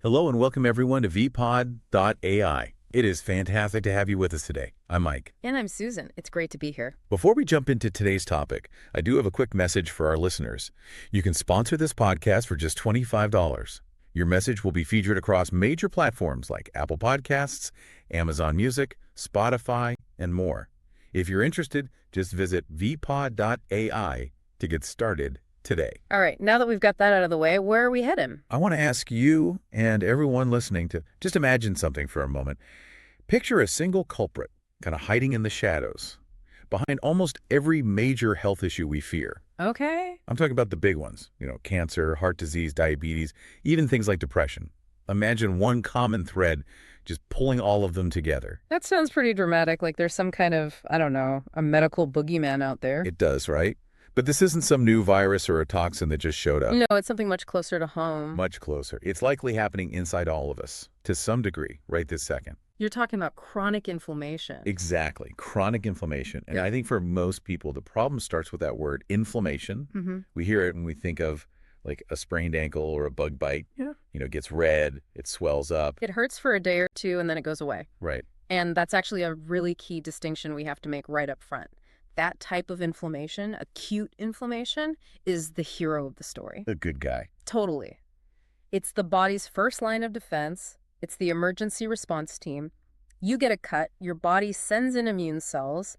Hello and welcome everyone to vpod.ai. It is fantastic to have you with us today. I'm Mike. And I'm Susan. It's great to be here. Before we jump into today's topic, I do have a quick message for our listeners. You can sponsor this podcast for just $25. Your message will be featured across major platforms like Apple Podcasts, Amazon Music, Spotify, and more. If you're interested, just visit vpod.ai to get started today. All right, now that we've got that out of the way, where are we heading? I want to ask you and everyone listening to just imagine something for a moment. Picture a single culprit kind of hiding in the shadows behind almost every major health issue we fear. Okay. I'm talking about the big ones, cancer, heart disease, diabetes, even things like depression. Imagine one common thread just pulling all of them together. That sounds pretty dramatic, like there's some kind of, a medical boogeyman out there. It does, right? But this isn't some new virus or a toxin that just showed up. No, it's something much closer to home. Much closer. It's likely happening inside all of us, to some degree, right this second. You're talking about chronic inflammation. Exactly. Chronic inflammation. And I think for most people, the problem starts with that word, inflammation. Mm-hmm. We hear it when we think of like a sprained ankle or a bug bite. Yeah. It gets red, it swells up. It hurts for a day or two and then it goes away. Right. And that's actually a really key distinction we have to make right up front. That type of inflammation, acute inflammation, is the hero of the story. The good guy. Totally. It's the body's first line of defense. It's the emergency response team. You get a cut, your body sends in immune cells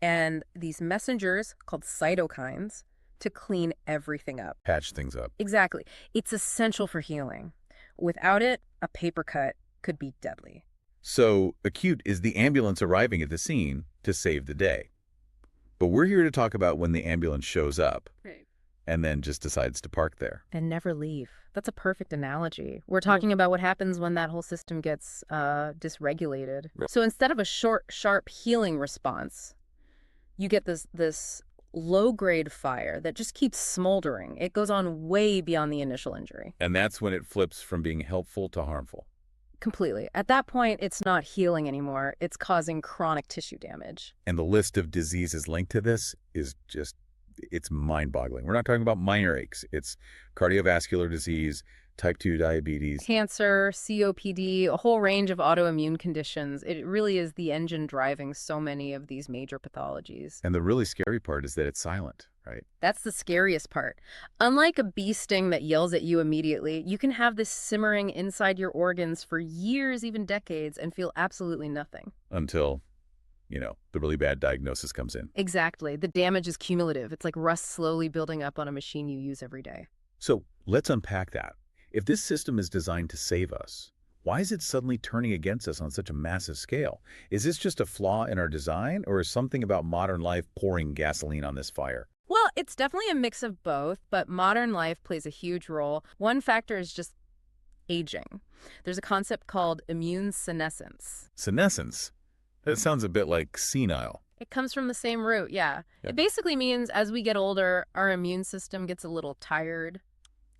and these messengers called cytokines to clean everything up. Patch things up. Exactly. It's essential for healing. Without it, a paper cut could be deadly. So acute is the ambulance arriving at the scene to save the day. But we're here to talk about when the ambulance shows up and then just decides to park there. And never leave. That's a perfect analogy. We're talking about what happens when that whole system gets dysregulated. Right. So instead of a short, sharp healing response, you get this low-grade fire that just keeps smoldering. It goes on way beyond the initial injury. And that's when it flips from being helpful to harmful. Completely. At that point, it's not healing anymore. It's causing chronic tissue damage. And the list of diseases linked to this is it's mind-boggling. We're not talking about minor aches. It's cardiovascular disease, type 2 diabetes, cancer, COPD, a whole range of autoimmune conditions. It really is the engine driving so many of these major pathologies. And the really scary part is that it's silent, right? That's the scariest part. Unlike a bee sting that yells at you immediately, you can have this simmering inside your organs for years, even decades, and feel absolutely nothing. Until, the really bad diagnosis comes in. Exactly. The damage is cumulative. It's like rust slowly building up on a machine you use every day. So let's unpack that. If this system is designed to save us, why is it suddenly turning against us on such a massive scale? Is this just a flaw in our design, or is something about modern life pouring gasoline on this fire? Well, it's definitely a mix of both, but modern life plays a huge role. One factor is just aging. There's a concept called immune senescence. Senescence? That sounds a bit like senile. It comes from the same root, yeah. It basically means as we get older, our immune system gets a little tired,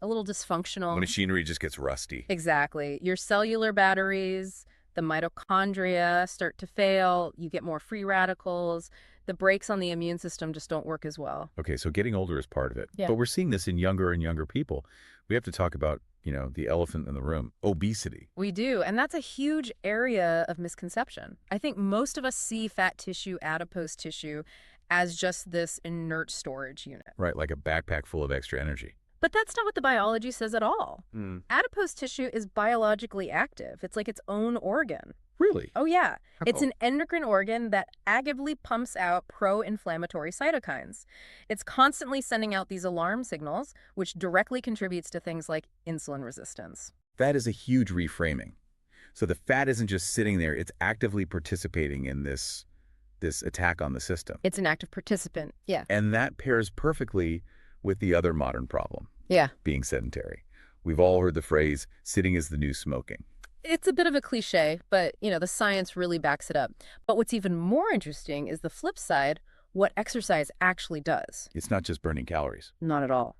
a little dysfunctional. Machinery just gets rusty. Exactly. Your cellular batteries, the mitochondria start to fail. You get more free radicals. The brakes on the immune system just don't work as well. Okay, so getting older is part of it. Yeah. But we're seeing this in younger and younger people. We have to talk about, the elephant in the room, obesity. We do, and that's a huge area of misconception. I think most of us see fat tissue, adipose tissue, as just this inert storage unit. Right, like a backpack full of extra energy. But that's not what the biology says at all. Adipose tissue is biologically active. It's like its own organ. Really? Oh, yeah. It's Oh. an endocrine organ that actively pumps out pro-inflammatory cytokines. It's constantly sending out these alarm signals, which directly contributes to things like insulin resistance. That is a huge reframing. So the fat isn't just sitting there, it's actively participating in this attack on the system. It's an active participant, yeah. And that pairs perfectly with the other modern problem, Yeah. being sedentary. We've all heard the phrase, sitting is the new smoking. It's a bit of a cliche, but, the science really backs it up. But what's even more interesting is the flip side, what exercise actually does. It's not just burning calories. Not at all.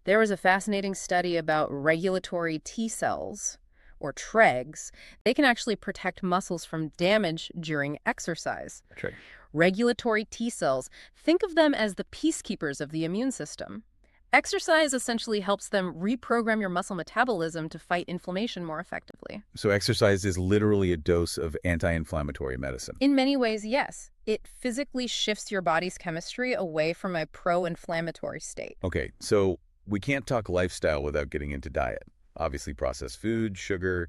There was a fascinating study about regulatory T cells, or TREGs. They can actually protect muscles from damage during exercise. That's right. Regulatory T cells, think of them as the peacekeepers of the immune system. Exercise essentially helps them reprogram your muscle metabolism to fight inflammation more effectively. So exercise is literally a dose of anti-inflammatory medicine. In many ways, yes. It physically shifts your body's chemistry away from a pro-inflammatory state. Okay, so we can't talk lifestyle without getting into diet. Obviously, processed food, sugar,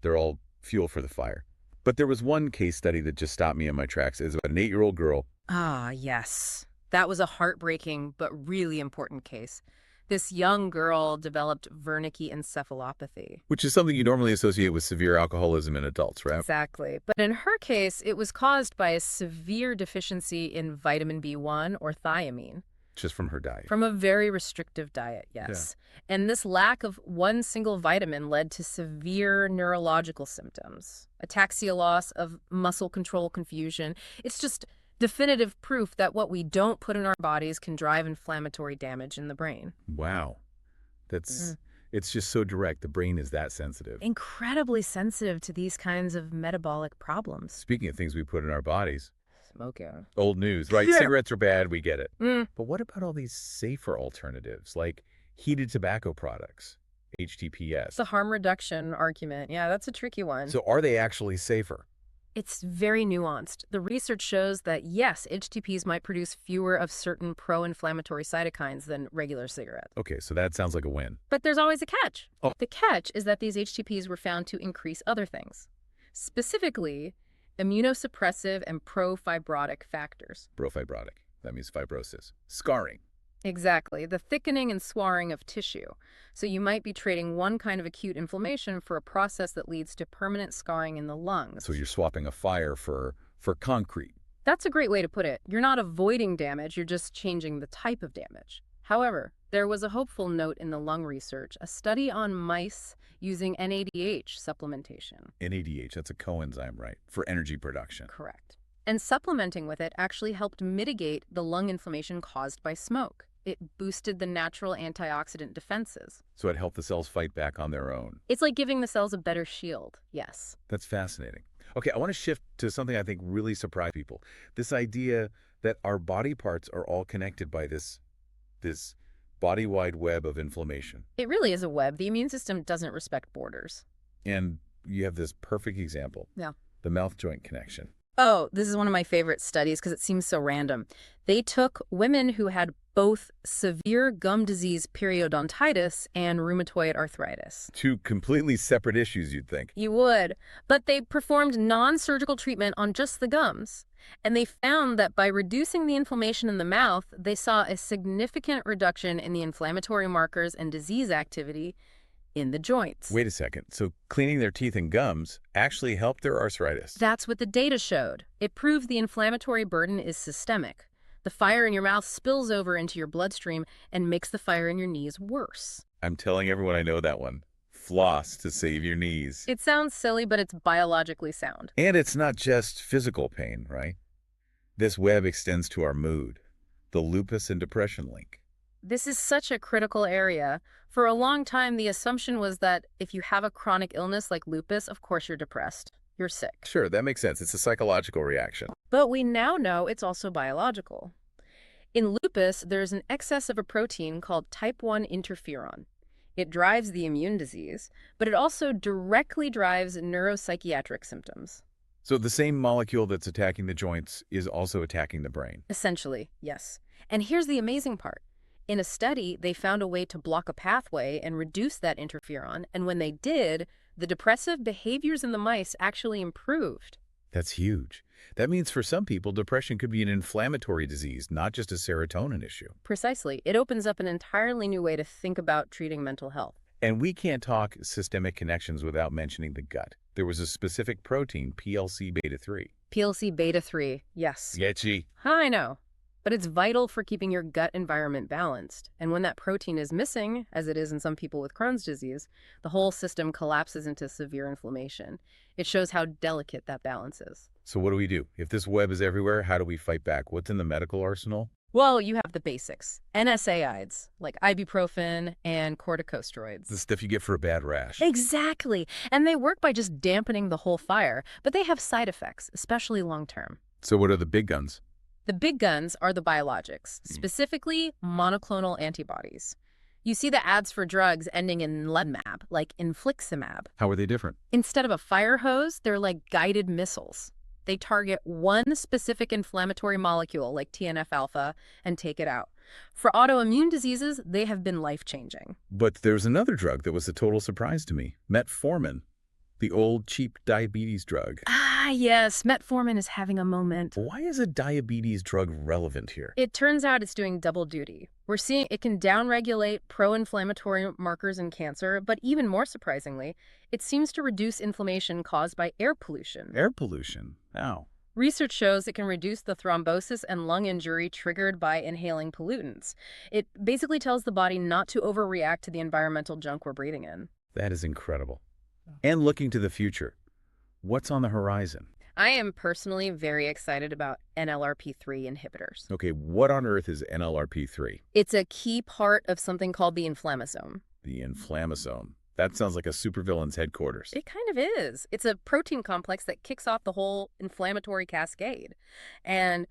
they're all fuel for the fire. But there was one case study that just stopped me in my tracks. It was about an 8-year-old girl. Ah, yes. That was a heartbreaking but really important case. This young girl developed Wernicke encephalopathy. Which is something you normally associate with severe alcoholism in adults, right? Exactly. But in her case, it was caused by a severe deficiency in vitamin B1 or thiamine. Just from her diet. From a very restrictive diet, yes. Yeah. And this lack of one single vitamin led to severe neurological symptoms, ataxia loss, of muscle control confusion. It's just definitive proof that what we don't put in our bodies can drive inflammatory damage in the brain. Wow. It's just so direct. The brain is that sensitive. Incredibly sensitive to these kinds of metabolic problems. Speaking of things we put in our bodies. Smoking. Old news, right? Yeah. Cigarettes are bad, we get it. But what about all these safer alternatives, like heated tobacco products, HTPS? It's the harm reduction argument. Yeah, that's a tricky one. So are they actually safer? It's very nuanced. The research shows that, yes, HTPs might produce fewer of certain pro-inflammatory cytokines than regular cigarettes. Okay, so that sounds like a win. But there's always a catch. Oh. The catch is that these HTPs were found to increase other things, specifically immunosuppressive and pro-fibrotic factors. Pro-fibrotic. That means fibrosis. Scarring. Exactly, the thickening and scarring of tissue. So you might be trading one kind of acute inflammation for a process that leads to permanent scarring in the lungs. So you're swapping a fire for concrete. That's a great way to put it. You're not avoiding damage, you're just changing the type of damage. However, there was a hopeful note in the lung research, a study on mice using NADH supplementation. NADH, that's a coenzyme, right? For energy production. Correct. And supplementing with it actually helped mitigate the lung inflammation caused by smoke. It boosted the natural antioxidant defenses. So it helped the cells fight back on their own. It's like giving the cells a better shield, yes. That's fascinating. Okay, I want to shift to something I think really surprised people. This idea that our body parts are all connected by this body-wide web of inflammation. It really is a web. The immune system doesn't respect borders. And you have this perfect example. Yeah. The mouth joint connection. Oh, this is one of my favorite studies because it seems so random. They took women who had both severe gum disease periodontitis and rheumatoid arthritis. Two completely separate issues, you'd think. You would. But they performed non-surgical treatment on just the gums. And they found that by reducing the inflammation in the mouth, they saw a significant reduction in the inflammatory markers and disease activity in the joints. Wait a second. So cleaning their teeth and gums actually helped their arthritis? That's what the data showed. It proved the inflammatory burden is systemic. The fire in your mouth spills over into your bloodstream and makes the fire in your knees worse. I'm telling everyone I know that one. Floss to save your knees. It sounds silly, but it's biologically sound. And it's not just physical pain, right? This web extends to our mood, the lupus and depression link. This is such a critical area. For a long time, the assumption was that if you have a chronic illness like lupus, of course you're depressed. You're sick. Sure, that makes sense. It's a psychological reaction. But we now know it's also biological. In lupus, there's an excess of a protein called type 1 interferon. It drives the immune disease, but it also directly drives neuropsychiatric symptoms. So the same molecule that's attacking the joints is also attacking the brain? Essentially, yes. And here's the amazing part. In a study, they found a way to block a pathway and reduce that interferon, and when they did, the depressive behaviors in the mice actually improved. That's huge. That means for some people, depression could be an inflammatory disease, not just a serotonin issue. Precisely. It opens up an entirely new way to think about treating mental health. And we can't talk systemic connections without mentioning the gut. There was a specific protein, PLC beta-3. PLC beta-3, yes. Sketchy. I know. But it's vital for keeping your gut environment balanced. And when that protein is missing, as it is in some people with Crohn's disease, the whole system collapses into severe inflammation. It shows how delicate that balance is. So what do we do? If this web is everywhere, how do we fight back? What's in the medical arsenal? Well, you have the basics. NSAIDs, like ibuprofen and corticosteroids. The stuff you get for a bad rash. Exactly. And they work by just dampening the whole fire, but they have side effects, especially long-term. So what are the big guns? The big guns are the biologics, specifically monoclonal antibodies. You see the ads for drugs ending in lemab, like infliximab. How are they different? Instead of a fire hose, they're like guided missiles. They target one specific inflammatory molecule, like TNF-alpha, and take it out. For autoimmune diseases, they have been life-changing. But there's another drug that was a total surprise to me, metformin, the old cheap diabetes drug. Ah, yes, metformin is having a moment. Why is a diabetes drug relevant here? It turns out it's doing double duty. We're seeing it can downregulate pro-inflammatory markers in cancer, but even more surprisingly, it seems to reduce inflammation caused by air pollution. Air pollution? How? Research shows it can reduce the thrombosis and lung injury triggered by inhaling pollutants. It basically tells the body not to overreact to the environmental junk we're breathing in. That is incredible. And looking to the future, what's on the horizon? I am personally very excited about NLRP3 inhibitors. Okay, what on earth is NLRP3? It's a key part of something called the inflammasome. The inflammasome. That sounds like a supervillain's headquarters. It kind of is. It's a protein complex that kicks off the whole inflammatory cascade. And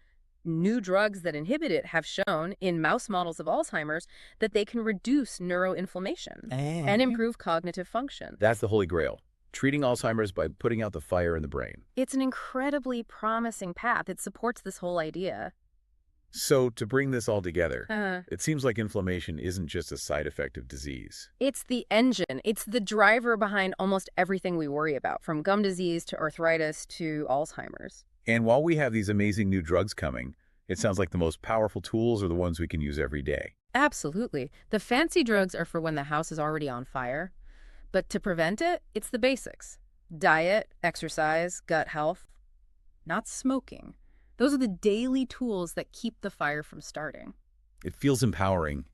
new drugs that inhibit it have shown in mouse models of Alzheimer's that they can reduce neuroinflammation and improve cognitive function. That's the holy grail. Treating Alzheimer's by putting out the fire in the brain. It's an incredibly promising path. It supports this whole idea. So, to bring this all together, it seems like inflammation isn't just a side effect of disease. It's the engine. It's the driver behind almost everything we worry about, from gum disease to arthritis to Alzheimer's. And while we have these amazing new drugs coming, it sounds like the most powerful tools are the ones we can use every day. Absolutely. The fancy drugs are for when the house is already on fire. But to prevent it, it's the basics. Diet, exercise, gut health. Not smoking. Those are the daily tools that keep the fire from starting. It feels empowering.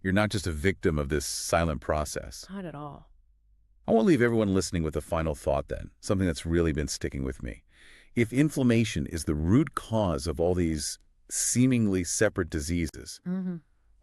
You're not just a victim of this silent process. Not at all. I want to leave everyone listening with a final thought then, something that's really been sticking with me. If inflammation is the root cause of all these seemingly separate diseases,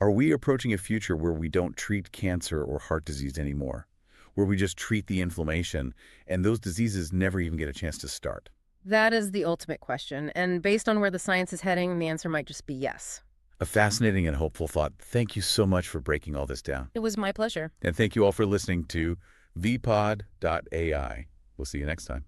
are we approaching a future where we don't treat cancer or heart disease anymore? Where we just treat the inflammation and those diseases never even get a chance to start? That is the ultimate question, and based on where the science is heading, the answer might just be yes. A fascinating and hopeful thought. Thank you so much for breaking all this down. It was my pleasure. And thank you all for listening to vpod.ai. We'll see you next time.